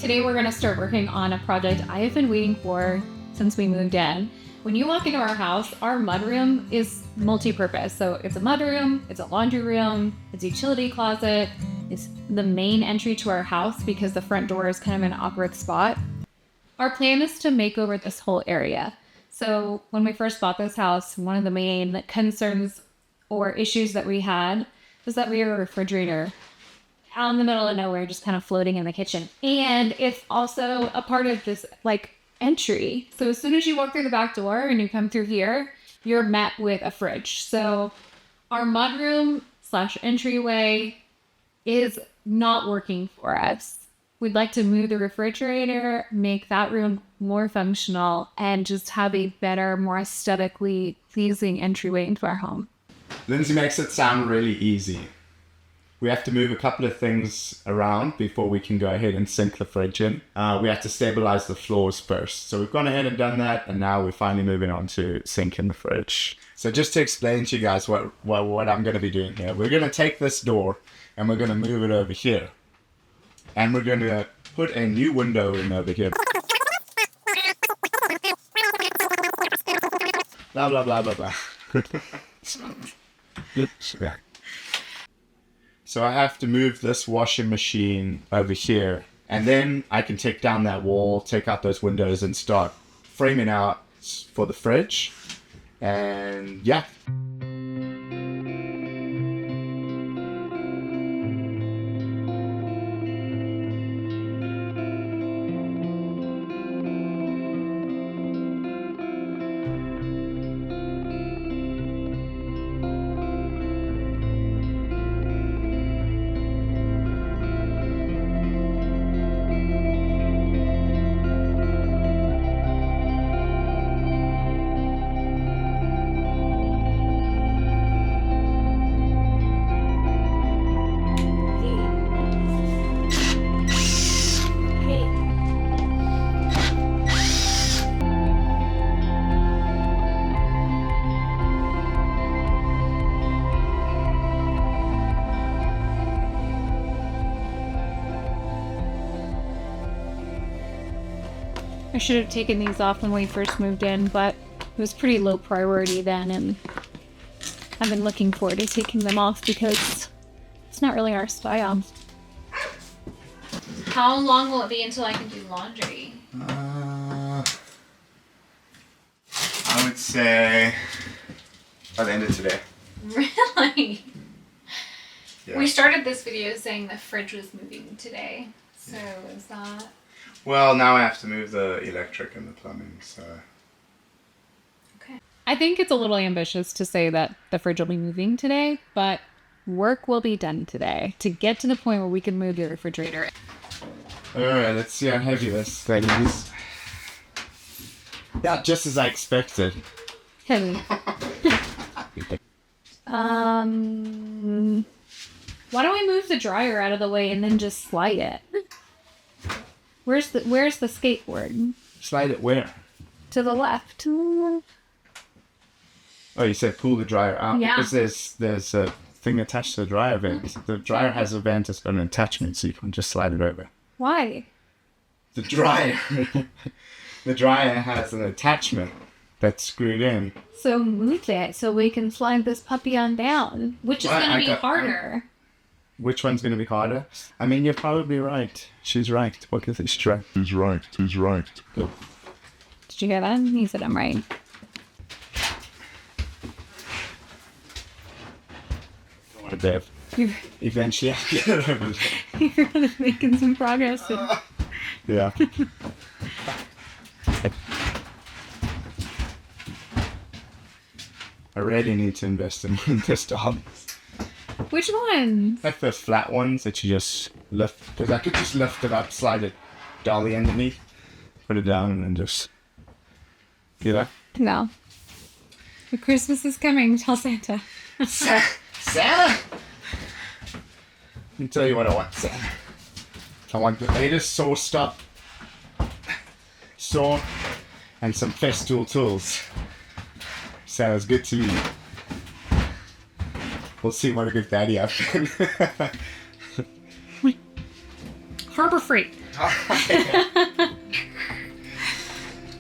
Today we're going to start working on a project I have been waiting for since we moved in. When you walk into our house, our mudroom is multi-purpose. So it's a mudroom, it's a laundry room, it's a utility closet, it's the main entry to our house because the front door is kind of an awkward spot. Our plan is to make over this whole area. So when we first bought this house, one of the main concerns or issues that we had was that we have a refrigerator out in the middle of nowhere, just kind of floating in the kitchen. And it's also a part of this entry. So as soon as you walk through the back door and you come through here, you're met with a fridge. So our mudroom / entryway is not working for us. We'd like to move the refrigerator, make that room more functional, and just have a better, more aesthetically pleasing entryway into our home. Lindsay makes it sound really easy. We have to move a couple of things around before we can go ahead and sink the fridge in. We have to stabilize the floors first. So we've gone ahead and done that, and now we're finally moving on to sinking the fridge. So just to explain to you guys what I'm going to be doing here, we're going to take this door and we're going to move it over here. And we're going to put a new window in over here. Blah, blah, blah, blah, blah. So I have to move this washing machine over here. And then I can take down that wall, take out those windows, and start framing out for the fridge. And yeah. I should have taken these off when we first moved in, but it was pretty low priority then, and I've been looking forward to taking them off because it's not really our style. How long will it be until I can do laundry? I would say by the end of today. Really? Yeah. We started this video saying the fridge was moving today, so is that... Well, now I have to move the electric and the plumbing, so... Okay. I think it's a little ambitious to say that the fridge will be moving today, but work will be done today to get to the point where we can move the refrigerator. Alright, let's see how heavy this thing is. Yeah, just as I expected. Heavy. Why don't we move the dryer out of the way and then just slide it? Where's the skateboard? Slide it where? To the left. Oh, you said pull the dryer out? Yeah. Because there's a thing attached to the dryer vent. The dryer has a vent that's got an attachment, so you can just slide it over. Why? The dryer. The dryer has an attachment that's screwed in. So move it so we can slide this puppy on down, which is going to be harder. Which one's going to be harder? I mean, you're probably right. She's right. What is this track? He's right. He's right. Did you hear that? He said I'm right. Don't worry, babe. Eventually I'll get it over there. You're really making some progress. Yeah. I really need to invest in this dog. Which one? Like the flat ones that you just lift. Because I could just lift it up, slide it dolly underneath, put it down, and then just... You know? No. The Christmas is coming. Tell Santa. Santa? Let me tell you what I want, Santa. I want the latest sauced up saw and some Festool tools. Sounds good to me. We'll see what a good daddy I've been. Harbor Freight.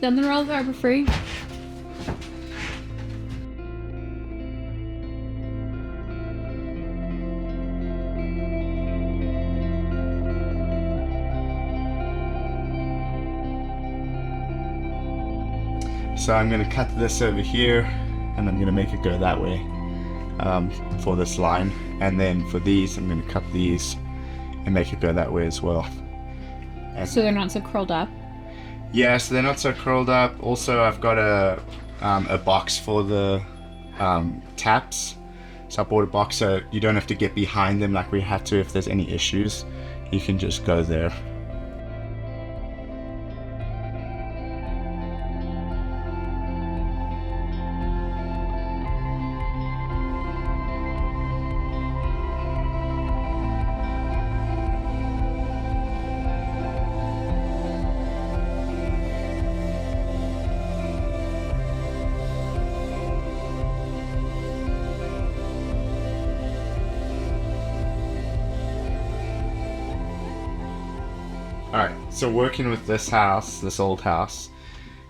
Then they're all Harbor Free. So I'm going to cut this over here, and I'm going to make it go that way for this line. And then for these, I'm going to cut these and make it go that way as well. And So they're not so curled up. yeah, so they're not so curled up. Also, I've got a box for the taps. So I bought a box so you don't have to get behind them like we had to if there's any issues. You can just go there. Alright, so working with this house, this old house,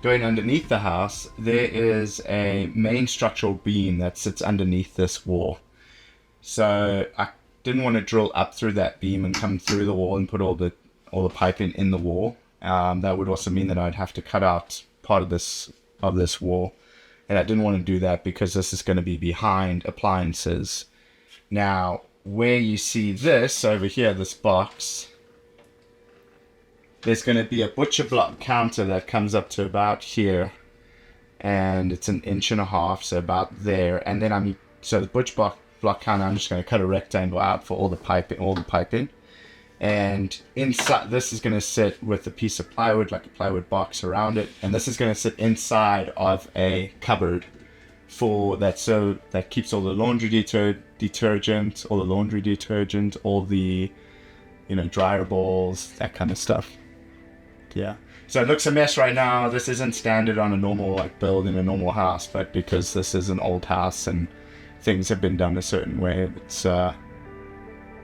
going underneath the house, there is a main structural beam that sits underneath this wall. So I didn't want to drill up through that beam and come through the wall and put all the piping in the wall. That would also mean that I'd have to cut out part of this wall. And I didn't want to do that because this is going to be behind appliances. Now, where you see this over here, this box, there's going to be a butcher block counter that comes up to about here, and it's 1.5 inches, so about there. And then so the butcher block counter, I'm just going to cut a rectangle out for all the piping. And inside, this is going to sit with a piece of plywood, like a plywood box around it, and this is going to sit inside of a cupboard for that, so that keeps all the laundry detergent, all the dryer balls, that kind of stuff. Yeah. So it looks a mess right now. This isn't standard on a normal build in a normal house, but because this is an old house and things have been done a certain way, it's you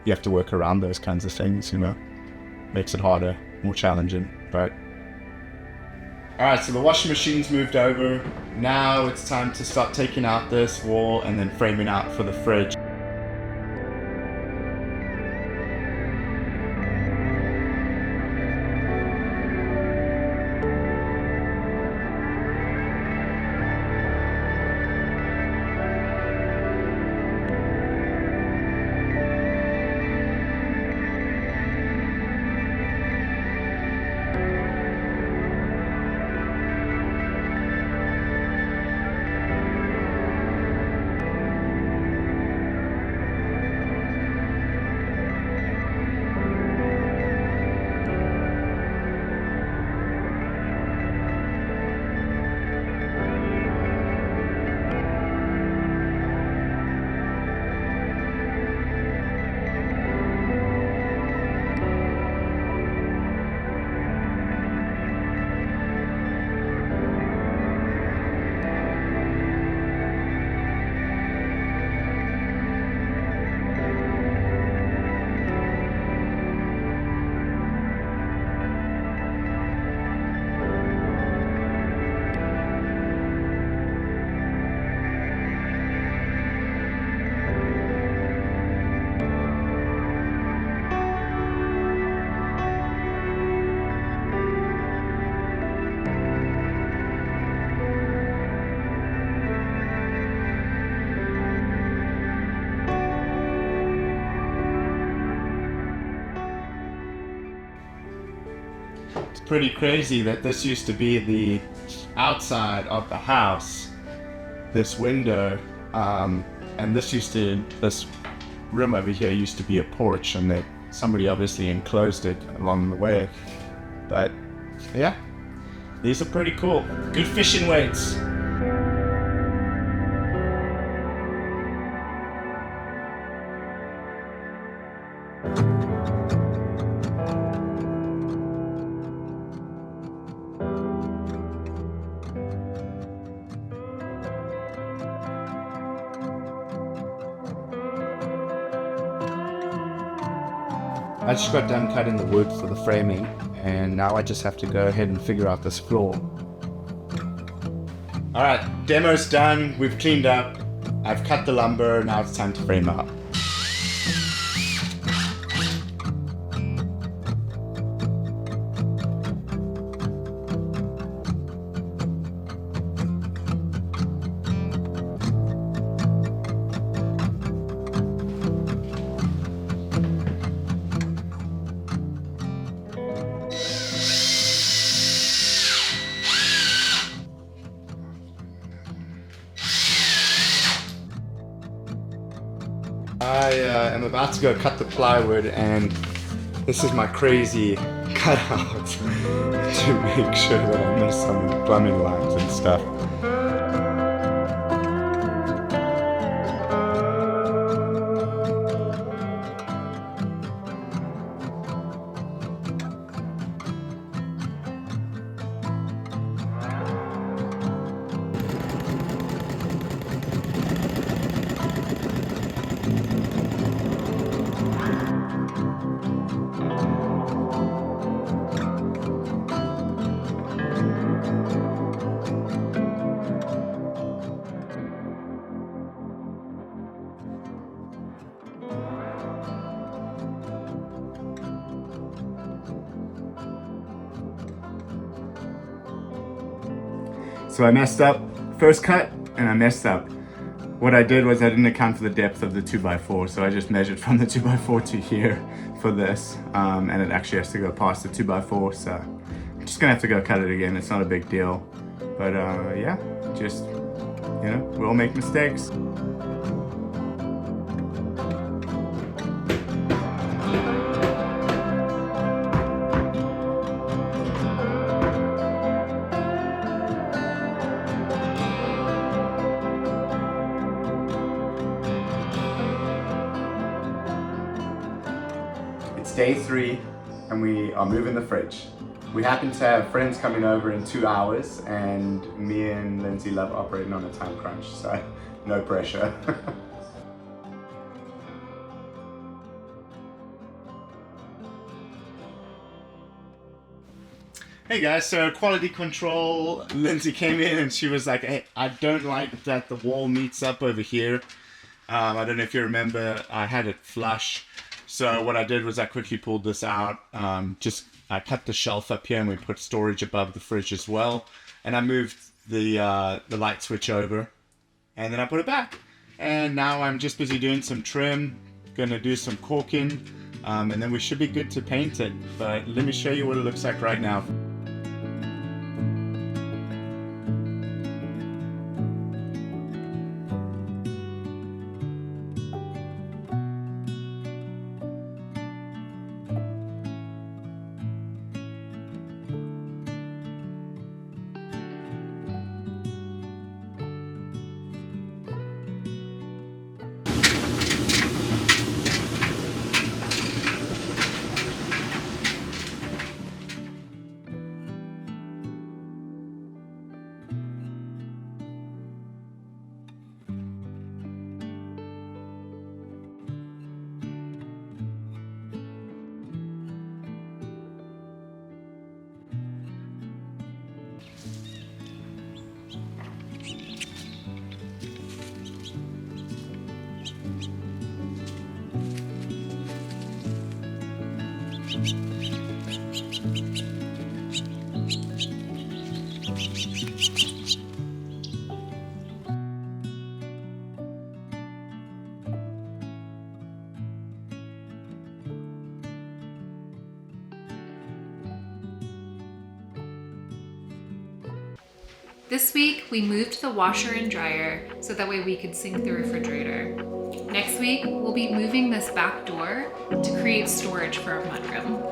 have to work around those kinds of things, Makes it harder, more challenging. But alright, so the washing machine's moved over. Now it's time to start taking out this wall and then framing out for the fridge. Pretty crazy that this used to be the outside of the house, this window, and this room over here used to be a porch, and that somebody obviously enclosed it along the way. But yeah, these are pretty cool. Good fishing weights. I just got done cutting the wood for the framing, And now I just have to go ahead and figure out this floor. All right, demo's done. We've cleaned up. I've cut the lumber. Now it's time to frame up. I am about to go cut the plywood, and this is my crazy cutout to make sure that I miss some of the plumbing lines and stuff. So I messed up first cut, and I messed up. What I did was I didn't account for the depth of the 2x4, so I just measured from the 2x4 to here for this, and it actually has to go past the 2x4, so I'm just gonna have to go cut it again. It's not a big deal, but yeah, just, you know, we all make mistakes. It's day 3 and we are moving the fridge. We happen to have friends coming over in 2 hours, and me and Lindsay love operating on a time crunch, so no pressure. Hey guys, so quality control, Lindsay came in and she was like, hey, I don't like that the wall meets up over here. I don't know if you remember, I had it flush. So what I did was I quickly pulled this out. I cut the shelf up here and we put storage above the fridge as well. And I moved the light switch over, and then I put it back. And now I'm just busy doing some trim, gonna do some caulking, and then we should be good to paint it. But let me show you what it looks like right now. This week, we moved the washer and dryer so that way we could sink the refrigerator. Next week, we'll be moving this back door to create storage for our mudroom.